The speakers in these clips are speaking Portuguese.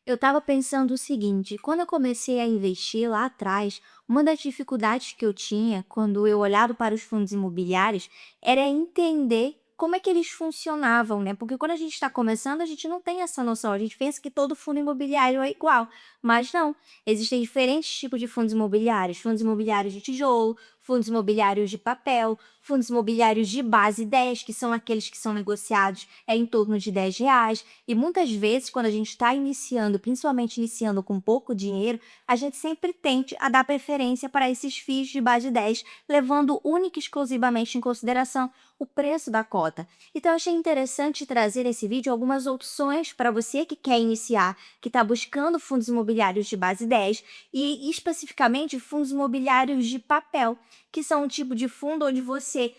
Eu estava pensando o seguinte, quando eu comecei a investir lá atrás, uma das dificuldades que eu tinha quando eu olhava para os fundos imobiliários era entender como é que eles funcionavam, né? Porque quando a gente está começando, a gente não tem essa noção, a gente pensa que todo fundo imobiliário é igual, mas não. Existem diferentes tipos de fundos imobiliários de tijolo, fundos imobiliários de papel, fundos imobiliários de base 10, que são aqueles que são negociados em torno de R$ 10. E muitas vezes, quando a gente está iniciando, principalmente iniciando com pouco dinheiro, a gente sempre tende a dar preferência para esses FIIs de base 10, levando única e exclusivamente em consideração o preço da cota. Então, eu achei interessante trazer nesse vídeo algumas opções para você que quer iniciar, que está buscando fundos imobiliários de base 10 e especificamente fundos imobiliários de papel, que são um tipo de fundo onde você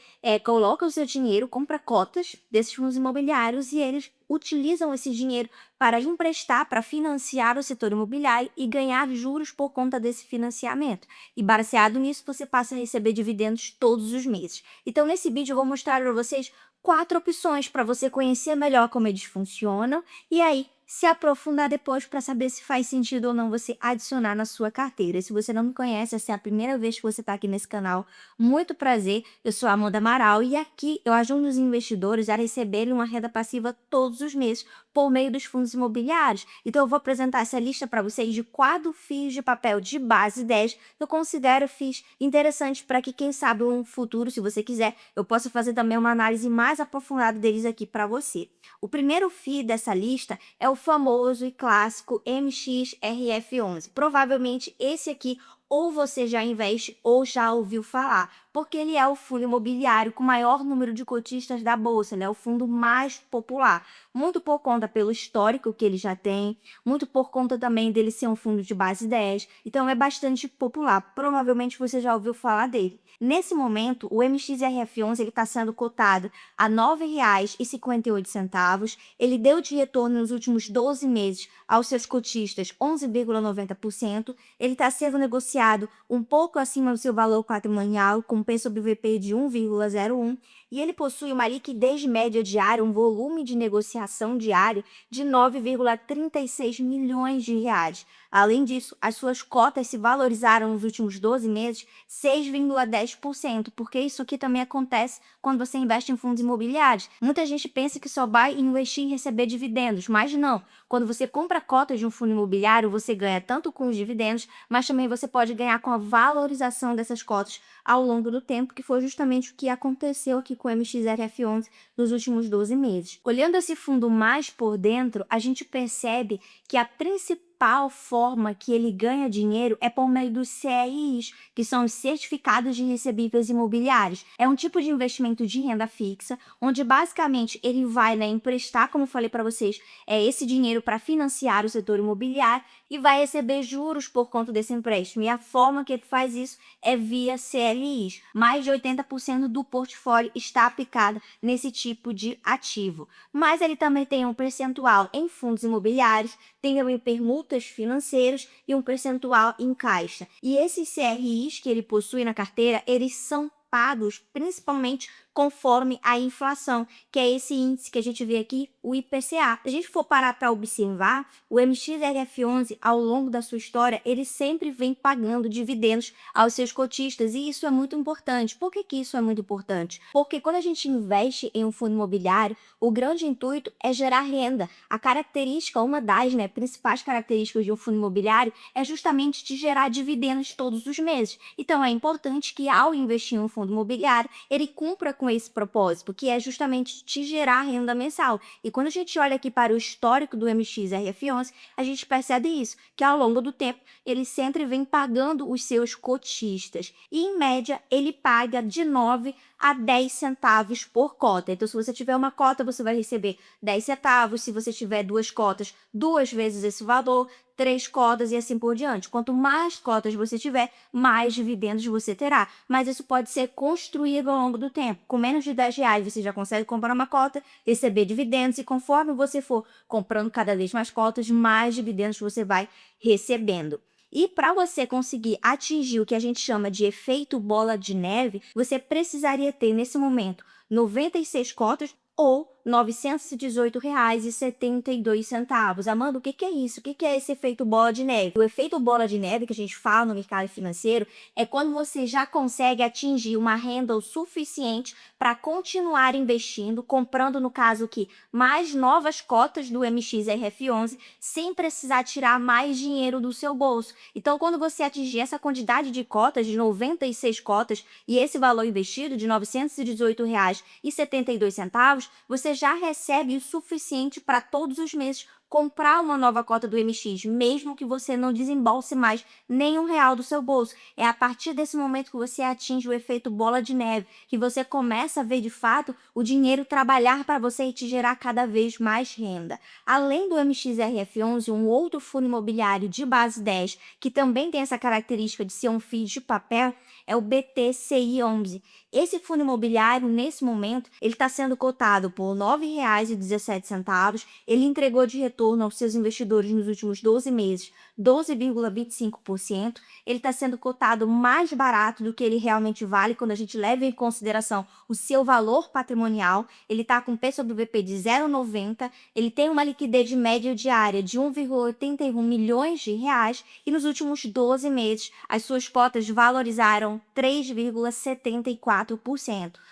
coloca o seu dinheiro, compra cotas desses fundos imobiliários e eles utilizam esse dinheiro para emprestar, para financiar o setor imobiliário e ganhar juros por conta desse financiamento. E baseado nisso, você passa a receber dividendos todos os meses. Então, nesse vídeo, eu vou mostrar para vocês 4 opções para você conhecer melhor como eles funcionam e aí se aprofundar depois para saber se faz sentido ou não você adicionar na sua carteira. Se você não me conhece, essa é a primeira vez que você está aqui nesse canal, muito prazer, eu sou a Amanda Amaral e aqui eu ajudo os investidores a receberem uma renda passiva todos os meses por meio dos fundos imobiliários. Então eu vou apresentar essa lista para vocês de 4 FIIs de papel de base 10 que eu considero FIIs interessantes para que, quem sabe, no futuro, se você quiser, eu possa fazer também uma análise mais aprofundada deles aqui para você. O primeiro FII dessa lista é o famoso e clássico MXRF11. Provavelmente esse aqui ou você já investe ou já ouviu falar, porque ele é o fundo imobiliário com maior número de cotistas da bolsa, ele é o fundo mais popular, muito por conta pelo histórico que ele já tem, muito por conta também dele ser um fundo de base 10, então é bastante popular, provavelmente você já ouviu falar dele. Nesse momento, o MXRF11 está sendo cotado a R$ 9,58, ele deu de retorno nos últimos 12 meses aos seus cotistas 11,90%, ele está sendo negociado um pouco acima do seu valor patrimonial, com P sobre VP de 1,01, e ele possui uma liquidez média diária, um volume de negociação diário de 9,36 milhões de reais. Além disso, as suas cotas se valorizaram nos últimos 12 meses 6,10%, porque isso aqui também acontece quando você investe em fundos imobiliários. Muita gente pensa que só vai investir em receber dividendos, mas não. Quando você compra cotas de um fundo imobiliário, você ganha tanto com os dividendos, mas também você pode ganhar com a valorização dessas cotas ao longo do tempo, que foi justamente o que aconteceu aqui com o MXRF11 nos últimos 12 meses. Olhando esse fundo mais por dentro, a gente percebe que a principal forma que ele ganha dinheiro é por meio dos CRIs, que são os certificados de recebíveis imobiliários. É um tipo de investimento de renda fixa, onde basicamente ele vai, emprestar, como eu falei para vocês, esse dinheiro para financiar o setor imobiliário e vai receber juros por conta desse empréstimo. E a forma que ele faz isso é via CLIs. Mais de 80% do portfólio está aplicado nesse tipo de ativo. Mas ele também tem um percentual em fundos imobiliários, tem também permutas financeiras e um percentual em caixa. E esses CRIs que ele possui na carteira, eles são pagos principalmente conforme a inflação, que é esse índice que a gente vê aqui, o IPCA. Se a gente for parar para observar, o MXRF11, ao longo da sua história, ele sempre vem pagando dividendos aos seus cotistas, e isso é muito importante. Por que isso é muito importante? Porque quando a gente investe em um fundo imobiliário, o grande intuito é gerar renda. A característica, uma das principais características de um fundo imobiliário é justamente de gerar dividendos todos os meses. Então, é importante que, ao investir em um fundo imobiliário, ele cumpra com esse propósito, que é justamente te gerar renda mensal. E quando a gente olha aqui para o histórico do MXRF11, a gente percebe isso, que ao longo do tempo ele sempre vem pagando os seus cotistas. E, em média, ele paga de 9 a 10 centavos por cota. Então, se você tiver uma cota, você vai receber 10 centavos. Se você tiver 2 cotas, 2 vezes esse valor, 3 cotas e assim por diante. Quanto mais cotas você tiver, mais dividendos você terá. Mas isso pode ser construído ao longo do tempo. Com menos de R$ 10, você já consegue comprar uma cota, receber dividendos, e conforme você for comprando cada vez mais cotas, mais dividendos você vai recebendo. E para você conseguir atingir o que a gente chama de efeito bola de neve, você precisaria ter, nesse momento, 96 cotas ou R$ 918,72. Amanda, o que que é isso? O que que é esse efeito bola de neve? O efeito bola de neve que a gente fala no mercado financeiro é quando você já consegue atingir uma renda o suficiente para continuar investindo, comprando, no caso aqui, mais novas cotas do MXRF11, sem precisar tirar mais dinheiro do seu bolso. Então, quando você atingir essa quantidade de cotas, de 96 cotas, e esse valor investido de R$ 918,72, você já recebe o suficiente para todos os meses comprar uma nova cota do MX, mesmo que você não desembolse mais nenhum real do seu bolso. É a partir desse momento que você atinge o efeito bola de neve, que você começa a ver de fato o dinheiro trabalhar para você e te gerar cada vez mais renda. Além do MXRF11, um outro fundo imobiliário de base 10, que também tem essa característica de ser um FII de papel, é o BTCI11. Esse fundo imobiliário, nesse momento, ele está sendo cotado por R$ 9,17. Ele entregou de retorno aos seus investidores nos últimos 12 meses 12,25%. Ele está sendo cotado mais barato do que ele realmente vale quando a gente leva em consideração o seu valor patrimonial. Ele está com P sobre VP de 0,90. Ele tem uma liquidez média diária de 1,81 milhões de reais e nos últimos 12 meses as suas cotas valorizaram 3,74%.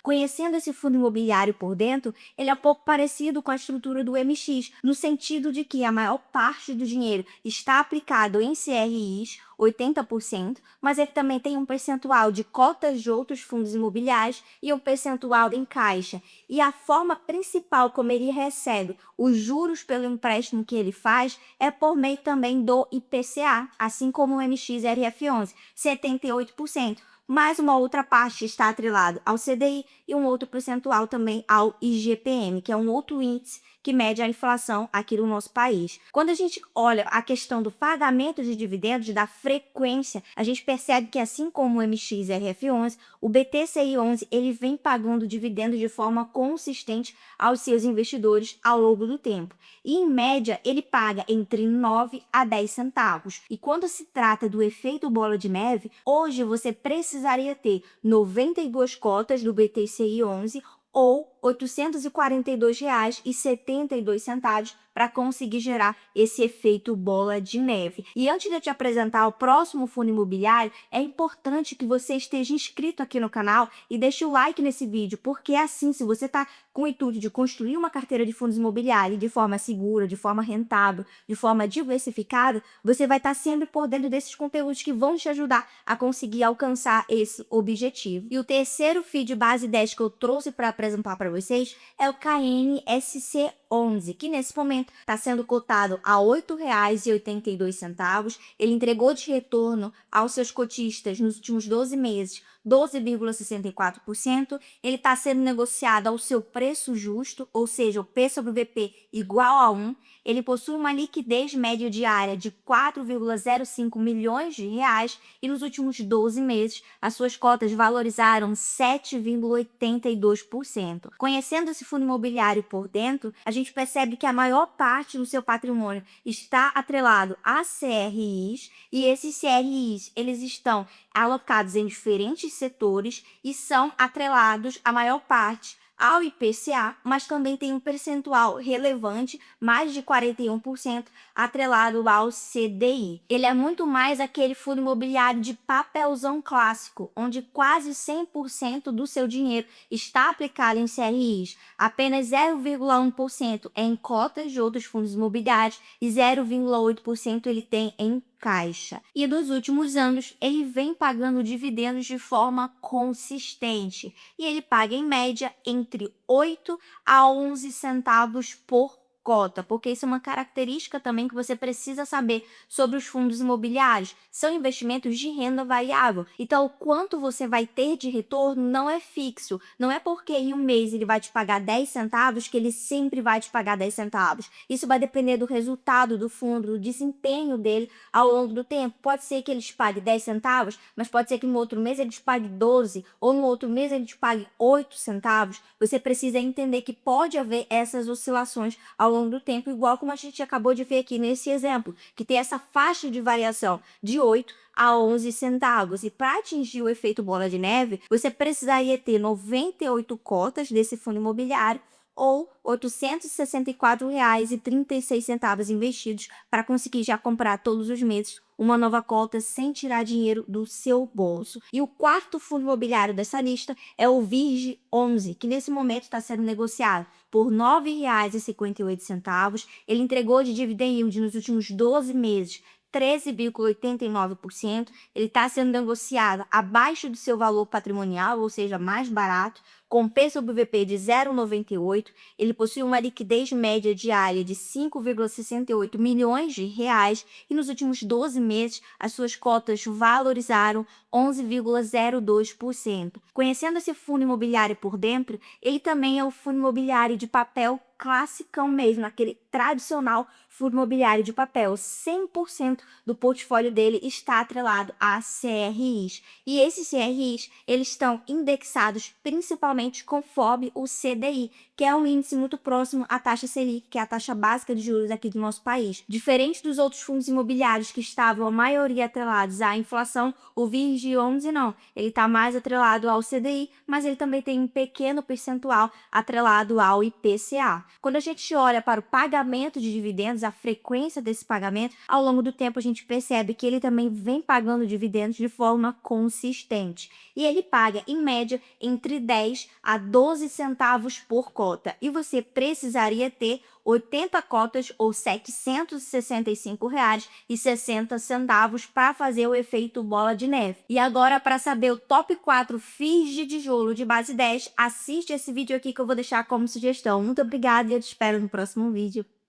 Conhecendo esse fundo imobiliário por dentro, ele é um pouco parecido com a estrutura do MX, no sentido de que a maior parte do dinheiro está aplicado em CRIs, 80%, mas ele também tem um percentual de cotas de outros fundos imobiliários e um percentual em caixa. E a forma principal como ele recebe os juros pelo empréstimo que ele faz é por meio também do IPCA, assim como o MXRF11, 78%. Mais uma outra parte está atrelado ao CDI e um outro percentual também ao IGPM, que é um outro índice que mede a inflação aqui no nosso país. Quando a gente olha a questão do pagamento de dividendos, da frequência, a gente percebe que assim como o MXRF11, o BTCI11 ele vem pagando dividendos de forma consistente aos seus investidores ao longo do tempo. E, em média, ele paga entre 9 a 10 centavos. E quando se trata do efeito bola de neve, hoje você precisaria ter 92 cotas do BTCI11 ou R$ 842,72 para conseguir gerar esse efeito bola de neve. E antes de eu te apresentar o próximo fundo imobiliário, é importante que você esteja inscrito aqui no canal e deixe o like nesse vídeo, porque assim, se você está com o intuito de construir uma carteira de fundos imobiliários de forma segura, de forma rentável, de forma diversificada, você vai estar sempre por dentro desses conteúdos que vão te ajudar a conseguir alcançar esse objetivo. E o terceiro FII de base 10 que eu trouxe para apresentar para vocês é o KNSC11, que nesse momento está sendo cotado a R$ 8,82. Ele entregou de retorno aos seus cotistas nos últimos 12 meses 12,64%. Ele está sendo negociado ao seu preço justo, ou seja, o P sobre VP igual a 1. Ele possui uma liquidez média diária de 4,05 milhões de reais e nos últimos 12 meses as suas cotas valorizaram 7,82%. Conhecendo esse fundo imobiliário por dentro, a gente percebe que a maior parte do seu patrimônio está atrelado a CRIs e esses CRIs eles estão alocados em diferentes setores e são atrelados a maior parte ao IPCA, mas também tem um percentual relevante, mais de 41%, atrelado ao CDI. Ele é muito mais aquele fundo imobiliário de papelzão clássico, onde quase 100% do seu dinheiro está aplicado em CRIs, apenas 0,1% é em cotas de outros fundos imobiliários e 0,8% ele tem em caixa. E nos últimos anos, ele vem pagando dividendos de forma consistente. E ele paga, em média, entre 8 a 11 centavos por cota, porque isso é uma característica também que você precisa saber sobre os fundos imobiliários. São investimentos de renda variável. Então, o quanto você vai ter de retorno não é fixo. Não é porque em um mês ele vai te pagar 10 centavos que ele sempre vai te pagar 10 centavos. Isso vai depender do resultado do fundo, do desempenho dele ao longo do tempo. Pode ser que ele te pague 10 centavos, mas pode ser que no outro mês ele te pague 12, ou no outro mês ele te pague 8 centavos. Você precisa entender que pode haver essas oscilações ao longo do tempo, igual como a gente acabou de ver aqui nesse exemplo, que tem essa faixa de variação de 8 a 11 centavos. E para atingir o efeito bola de neve, você precisaria ter 98 cotas desse fundo imobiliário ou R$ 864,36 investidos para conseguir já comprar todos os meses uma nova cota sem tirar dinheiro do seu bolso. E o quarto fundo imobiliário dessa lista é o VIRGE11, que nesse momento está sendo negociado por R$ 9,58. Ele entregou de dividend yield nos últimos 12 meses 13,89%, ele está sendo negociado abaixo do seu valor patrimonial, ou seja, mais barato, com P sobre VP de 0,98, ele possui uma liquidez média diária de 5,68 milhões de reais e nos últimos 12 meses as suas cotas valorizaram 11,02%. Conhecendo esse fundo imobiliário por dentro, ele também é o fundo imobiliário de papel classicão mesmo, aquele tradicional fundo imobiliário de papel. 100% do portfólio dele está atrelado a CRIs. E esses CRIs, eles estão indexados principalmente conforme o CDI, que é um índice muito próximo à taxa Selic, que é a taxa básica de juros aqui do nosso país. Diferente dos outros fundos imobiliários que estavam a maioria atrelados à inflação, o VIRGE11 não. Ele está mais atrelado ao CDI, mas ele também tem um pequeno percentual atrelado ao IPCA. Quando a gente olha para o pagamento de dividendos, a frequência desse pagamento, ao longo do tempo a gente percebe que ele também vem pagando dividendos de forma consistente. E ele paga, em média, entre 10 a 12 centavos por cota. E você precisaria ter 80 cotas ou R$ 765,60 para fazer o efeito bola de neve. E agora, para saber o top 4 FIIs de tijolo de base 10, assiste esse vídeo aqui que eu vou deixar como sugestão. Muito obrigada e eu te espero no próximo vídeo.